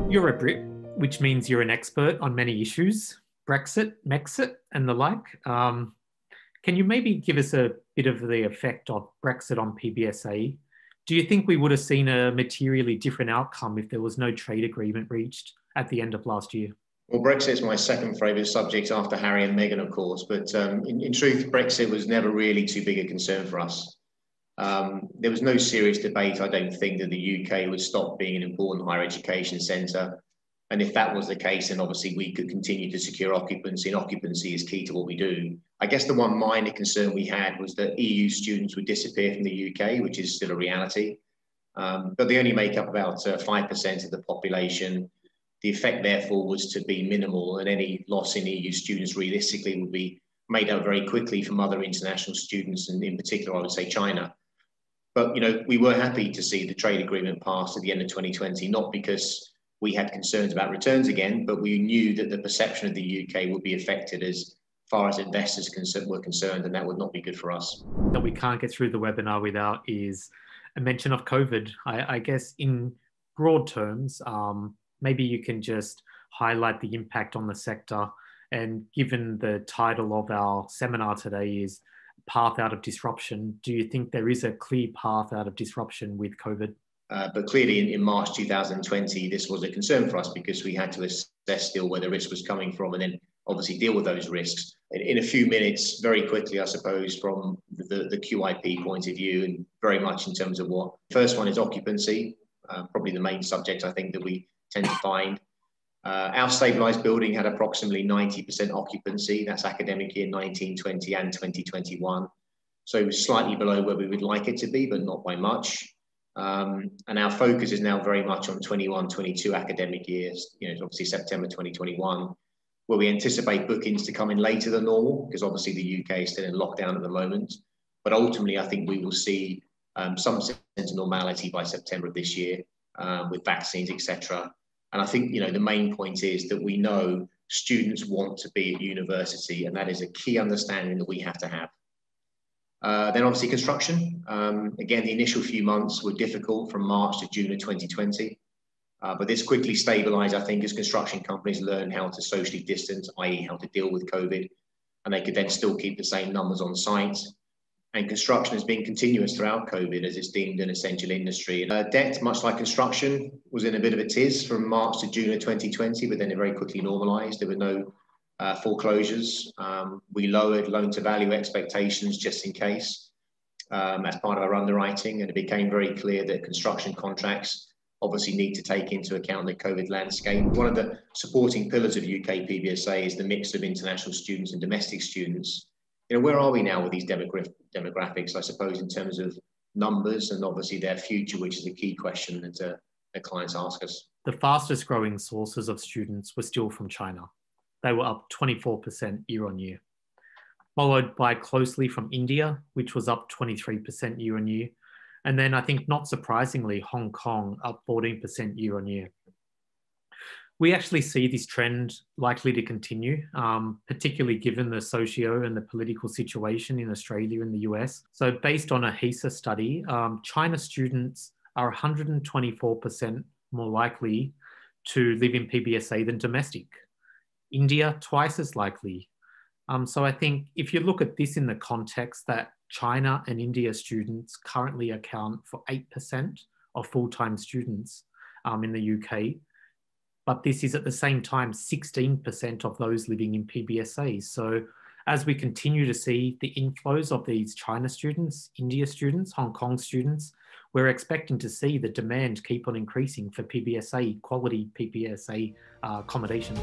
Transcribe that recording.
You're a Brit, which means you're an expert on many issues, Brexit, Mexit, and the like. Can you maybe give us a bit of the effect of Brexit on PBSA? Do you think we would have seen a materially different outcome if there was no trade agreement reached at the end of last year? Well, Brexit is my second favourite subject after Harry and Meghan, of course. But in truth, Brexit was never really too big a concern for us. There was no serious debate, I don't think, that the UK would stop being an important higher education centre. And if that was the case, then obviously we could continue to secure occupancy, and occupancy is key to what we do. I guess the one minor concern we had was that EU students would disappear from the UK, which is still a reality. But they only make up about 5% of the population. The effect, therefore, was to be minimal, and any loss in EU students realistically would be made up very quickly from other international students, and in particular, I would say China. But, you know, we were happy to see the trade agreement passed at the end of 2020, not because we had concerns about returns again, but we knew that the perception of the UK would be affected as far as investors were concerned, and that would not be good for us. That we can't get through the webinar without is a mention of COVID. I guess in broad terms, maybe you can just highlight the impact on the sector. And given the title of our seminar today is Path Out of Disruption, do you think there is a clear path out of disruption with COVID? But clearly in March 2020, this was a concern for us because we had to assess still where the risk was coming from and then obviously deal with those risks. In a few minutes, very quickly, I suppose, from the QIP point of view, and very much in terms of what first one is occupancy, probably the main subject I think that we tend to find. Our stabilised building had approximately 90% occupancy. That's academic year 1920 and 2021. So it was slightly below where we would like it to be, but not by much. And our focus is now very much on 21-22 academic years, you know, obviously September 2021, where we anticipate bookings to come in later than normal, because obviously the UK is still in lockdown at the moment. But ultimately, I think we will see some sense of normality by September of this year with vaccines, etc. And I think, you know, the main point is that we know students want to be at university, and that is a key understanding that we have to have. Then obviously construction. Again, the initial few months were difficult from March to June of 2020. But this quickly stabilised, I think, as construction companies learn how to socially distance, i.e. how to deal with COVID, and they could then still keep the same numbers on site. And construction has been continuous throughout COVID as it's deemed an essential industry. Debt, much like construction, was in a bit of a tiz from March to June of 2020, but then it very quickly normalised. There were no foreclosures. We lowered loan-to-value expectations just in case as part of our underwriting, and it became very clear that construction contracts obviously need to take into account the COVID landscape. One of the supporting pillars of UK PBSA is the mix of international students and domestic students. You know, where are we now with these demographics, I suppose, in terms of numbers and obviously their future, which is a key question that clients ask us. The fastest growing sources of students were still from China. They were up 24% year on year, followed by closely from India, which was up 23% year on year. And then I think not surprisingly, Hong Kong up 14% year on year. We actually see this trend likely to continue, particularly given the socio and the political situation in Australia and the US. So based on a HESA study, China students are 124% more likely to live in PBSA than domestic. India, twice as likely. So I think if you look at this in the context that China and India students currently account for 8% of full-time students in the UK, but this is at the same time 16% of those living in PBSA. So as we continue to see the inflows of these China students, India students, Hong Kong students, we're expecting to see the demand keep on increasing for PBSA, quality PBSA accommodation.